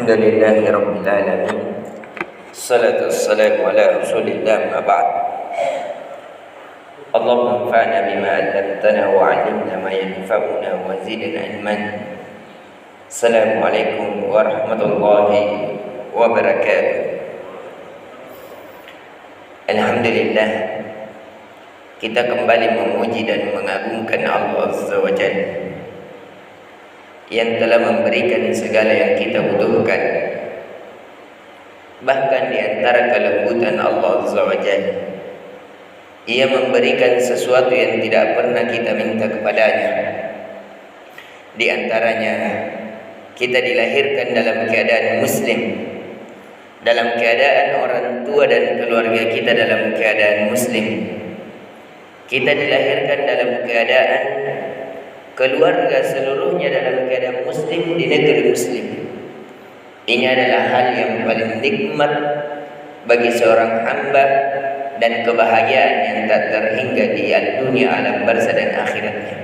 Alhamdulillahi Rabbil Alamin. Salatu wassalamu ala Rasulillah ma ba'd. Allahumma anfa'na bima 'allamtana wa 'allimna ma yanfa'una wa zidna ilman. Assalamualaikum warahmatullahi wabarakatuh. Alhamdulillah, kita kembali memuji dan mengagungkan Allah Azza wa Jalla yang telah memberikan segala yang kita butuhkan. Bahkan di antara kelembutan Allah Azza wa Jalla, Ia memberikan sesuatu yang tidak pernah kita minta kepadanya. Di antaranya, kita dilahirkan dalam keadaan muslim, dalam keadaan orang tua dan keluarga kita dalam keadaan muslim. Kita dilahirkan dalam keadaan keluarga seluruhnya dalam keadaan muslim di negeri muslim. Ini adalah hal yang paling nikmat bagi seorang hamba dan kebahagiaan yang tak terhingga di dunia alam barzah dan akhiratnya.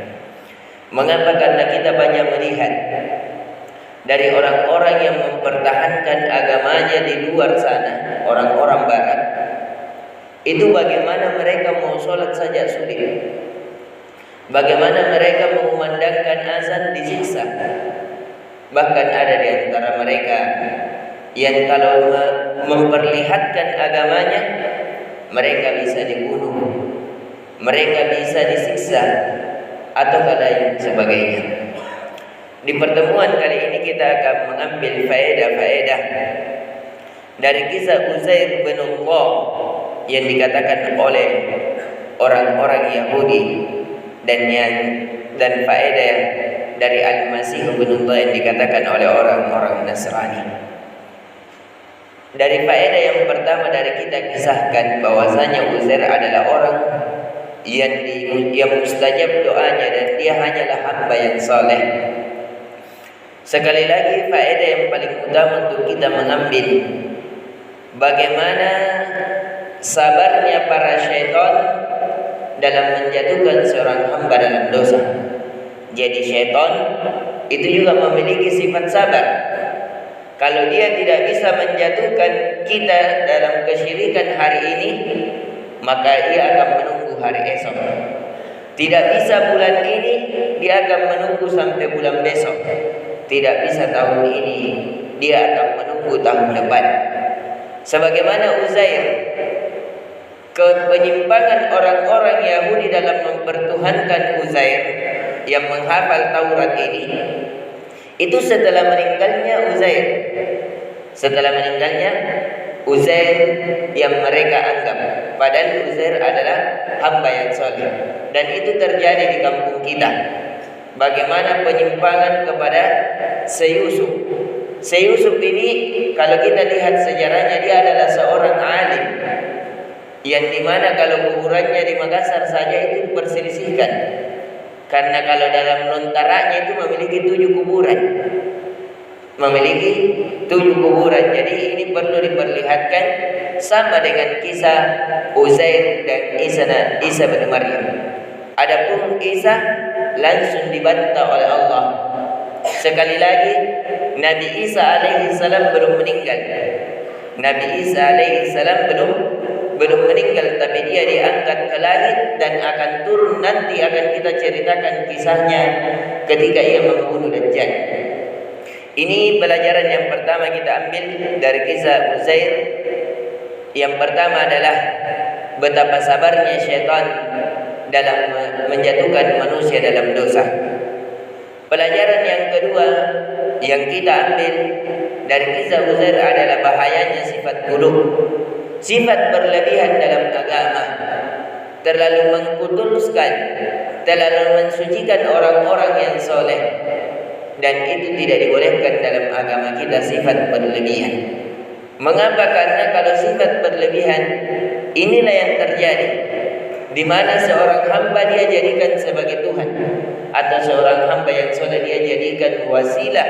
Mengapa? Karena kita banyak melihat dari orang-orang yang mempertahankan agamanya di luar sana, orang-orang barat, itu bagaimana mereka mau sholat saja sulit. Bagaimana mereka mengumandangkan azan disiksa. Bahkan ada di antara mereka yang kalau memperlihatkan agamanya, mereka bisa dibunuh, mereka bisa disiksa, atau lain sebagainya. Di pertemuan kali ini kita akan mengambil faedah-faedah dari kisah Uzair bin Allah yang dikatakan oleh orang-orang Yahudi dan faedah dari Al-Masih bin Allah yang dikatakan oleh orang-orang Nasrani. Dari faedah yang pertama dari kita kisahkan bahwasanya Uzair adalah orang yang mustajab doanya dan dia hanyalah hamba yang saleh. Sekali lagi faedah yang paling utama untuk kita mengambil bagaimana sabarnya para syaitan dalam menjatuhkan seorang hamba dalam dosa. Jadi syaitan itu juga memiliki sifat sabar. Kalau dia tidak bisa menjatuhkan kita dalam kesyirikan hari ini, maka ia akan menunggu hari esok. Tidak bisa bulan ini, dia akan menunggu sampai bulan besok. Tidak bisa tahun ini, dia akan menunggu tahun depan. Sebagaimana Uzair, penyimpangan orang-orang Yahudi dalam mempertuhankan Uzair yang menghafal Taurat ini, itu setelah meninggalnya Uzair yang mereka anggap, padahal Uzair adalah hamba yang saleh. Dan itu terjadi di kampung kita. Bagaimana penyimpangan kepada Yusuf. Yusuf ini kalau kita lihat sejarahnya, dia adalah seorang alim yang dimana kalau kuburannya di Makassar saja itu diperselisihkan. Karena kalau dalam lontarannya itu memiliki 7 kuburan. Jadi ini perlu diperlihatkan sama dengan kisah Uzair dan Isa bin Maryam. Adapun Isa langsung dibantah oleh Allah. Sekali lagi, Nabi Isa alaihi salam belum meninggal. Nabi Isa alaihi salam belum meninggal, tapi dia diangkat ke langit dan akan turun. Nanti akan kita ceritakan kisahnya ketika ia membunuh Dajjal. Ini pelajaran yang pertama kita ambil dari kisah Uzair. Yang pertama adalah betapa sabarnya syaitan dalam menjatuhkan manusia dalam dosa. Pelajaran yang kedua yang kita ambil dari kisah Uzair adalah bahayanya sifat gulu, sifat berlebihan dalam agama, terlalu mengkutuskan, terlalu mensucikan orang-orang yang soleh, dan itu tidak dibolehkan dalam agama kita, sifat berlebihan. Mengapa? Karena kalau sifat berlebihan, inilah yang terjadi, di mana seorang hamba dia jadikan sebagai Tuhan, atau seorang hamba yang soleh dia jadikan wasilah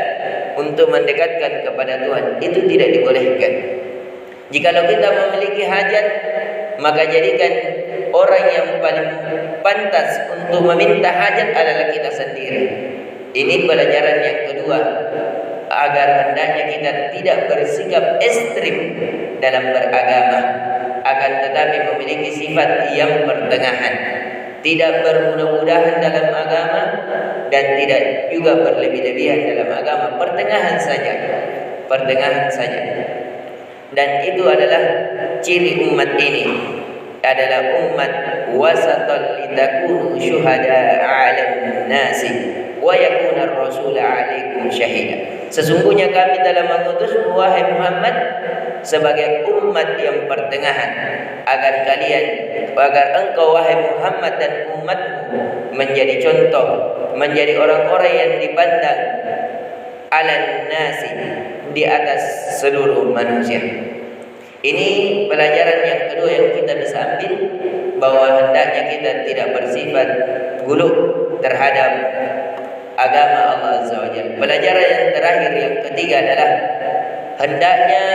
untuk mendekatkan kepada Tuhan. Itu tidak dibolehkan. Jikalau kita memiliki hajat, maka jadikan orang yang paling pantas untuk meminta hajat adalah kita sendiri. Ini pelajaran yang kedua. agar hendaknya kita tidak bersikap ekstrim dalam beragama, akan tetapi memiliki sifat yang pertengahan, tidak bermudah-mudahan dalam agama dan tidak juga berlebih-lebihan dalam agama, pertengahan saja, pertengahan saja. Dan itu adalah ciri umat ini, adalah umat wasatan litakunu syuhada 'alan nasi wa yakuna ar-rasul 'alaikum syahida. Sesungguhnya kami telah mengutusmu wahai Muhammad sebagai umat yang pertengahan, agar engkau wahai Muhammad dan umatmu menjadi contoh, menjadi orang-orang yang dipandang 'alan nasi, di atas seluruh manusia. Ini pelajaran yang kedua yang kita bisa ambil, bahwa hendaknya kita tidak bersifat gulu terhadap agama Allah Azza wa Jalla. Pelajaran yang terakhir yang ketiga adalah hendaknya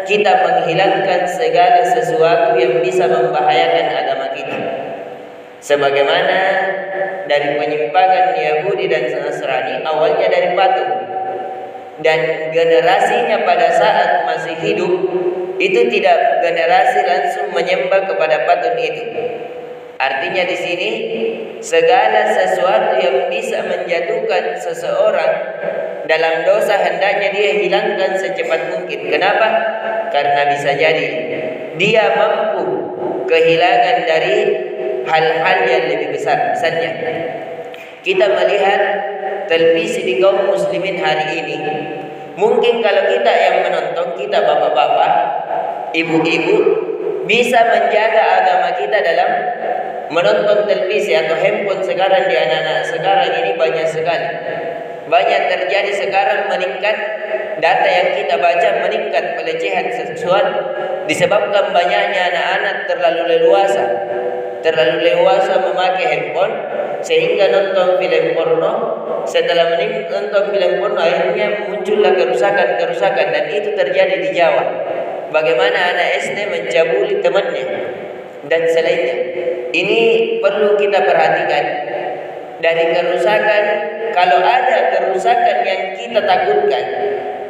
kita menghilangkan segala sesuatu yang bisa membahayakan agama kita. Sebagaimana dari penyimpangan Yahudi dan Nasrani, awalnya dari patung, dan generasinya pada saat masih hidup itu tidak generasi langsung menyembah kepada patung itu. Artinya di sini segala sesuatu yang bisa menjatuhkan seseorang dalam dosa hendaknya dia hilangkan secepat mungkin. Kenapa? Karena bisa jadi dia mampu kehilangan dari hal-hal yang lebih besar. Misalnya kita melihat televisi di kaum muslimin hari ini. Mungkin kalau kita yang menonton, kita bapak-bapak, ibu-ibu, bisa menjaga agama kita dalam menonton televisi atau handphone. Sekarang di anak-anak sekarang ini banyak sekali. Banyak terjadi sekarang, meningkat. Data yang kita baca meningkat pelecehan seksual disebabkan banyaknya anak-anak terlalu leluasa memakai handphone, sehingga nonton film porno. Setelah menonton film porno, akhirnya muncullah kerusakan, dan itu terjadi di Jawa. Bagaimana anak SD mencabuli temannya dan selainnya. Ini perlu kita perhatikan. Dari kerusakan, kalau ada kerusakan yang kita takutkan,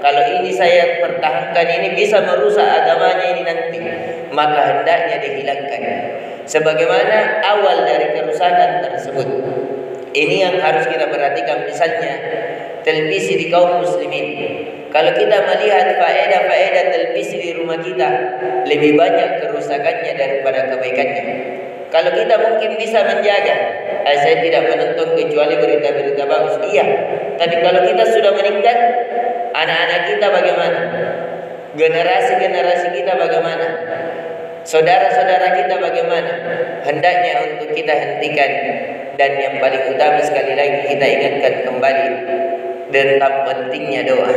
kalau ini saya pertahankan, ini bisa merusak agamanya ini nanti, maka hendaknya dihilangkan. Sebagaimana awal dari kerusakan tersebut. Ini yang harus kita perhatikan. Misalnya televisi di kaum muslimin. Kalau kita melihat faedah-faedah televisi di rumah kita, lebih banyak kerusakannya daripada kebaikannya. Kalau kita mungkin bisa menjaga, saya tidak menonton kecuali berita-berita bagus. Iya, tapi kalau kita sudah meninggal, anak-anak kita bagaimana? Generasi-generasi kita bagaimana? Saudara-saudara kita bagaimana? Hendaknya untuk kita hentikan. Dan yang paling utama sekali lagi kita ingatkan kembali tentang pentingnya doa.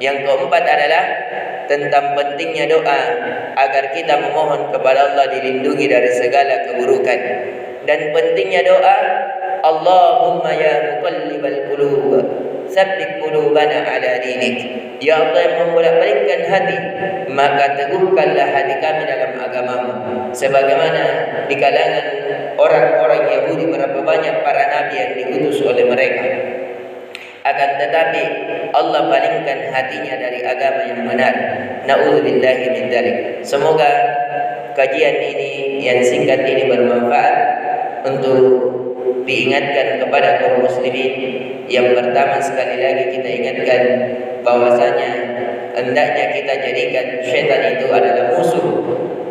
Yang keempat adalah tentang pentingnya doa, agar kita memohon kepada Allah dilindungi dari segala keburukan. Dan pentingnya doa, Allahumma ya muqallibal qulub, tsabbit qulubana ala dinik. Ya Allah yang membolak-balikkan hati, maka teguhkanlah hati kami dalam agamamu. Sebagaimana di kalangan orang-orang Yahudi berapa banyak para nabi yang diutus oleh mereka, akan tetapi Allah palingkan hatinya dari agama yang benar. Na'udzubillahi min dzalik. Semoga kajian ini yang singkat ini bermanfaat untuk diingatkan kepada kaum muslimin. Yang pertama sekali lagi kita ingatkan bahwasanya hendaknya kita jadikan syaitan itu adalah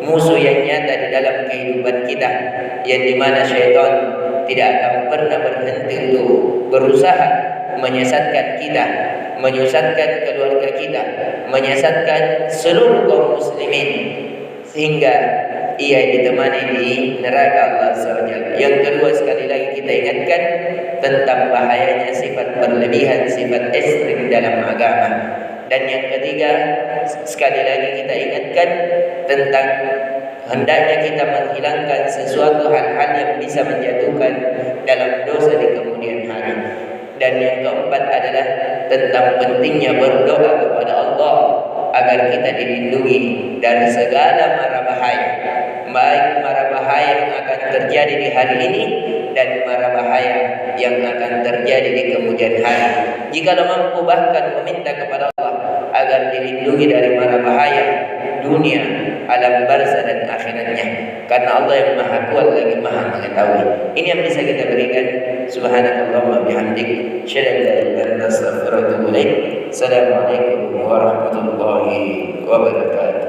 musuh yang nyata di dalam kehidupan kita, yang dimana syaitan tidak akan pernah berhenti untuk berusaha menyesatkan kita, menyesatkan keluarga kita, menyesatkan seluruh kaum muslimin, sehingga ia ditemani di neraka Allah SWT. Yang kedua sekali lagi kita ingatkan tentang bahayanya sifat berlebihan, sifat ekstrim dalam agama. Dan yang ketiga sekali lagi kita ingatkan tentang hendaknya kita menghilangkan sesuatu hal-hal yang bisa menjatuhkan dalam dosa di kemudian hari. Dan yang keempat adalah tentang pentingnya berdoa kepada Allah agar kita dilindungi dari segala mara bahaya, baik mara bahaya yang akan terjadi di hari ini dan mara bahaya yang akan terjadi di kemudian hari. Jika mampu bahkan meminta kepada Allah agar dilindungi dari mara bahaya dunia, alam barzah dan akhiratnya, karena Allah yang maha kuat lagi maha mengetahui. Ini yang bisa kita berikan. Subhanakallahumma bihamdik, asyhadu an la ilaha illa anta, astaghfiruka wa atubu ilaik. Assalamualaikum warahmatullahi wabarakatuh.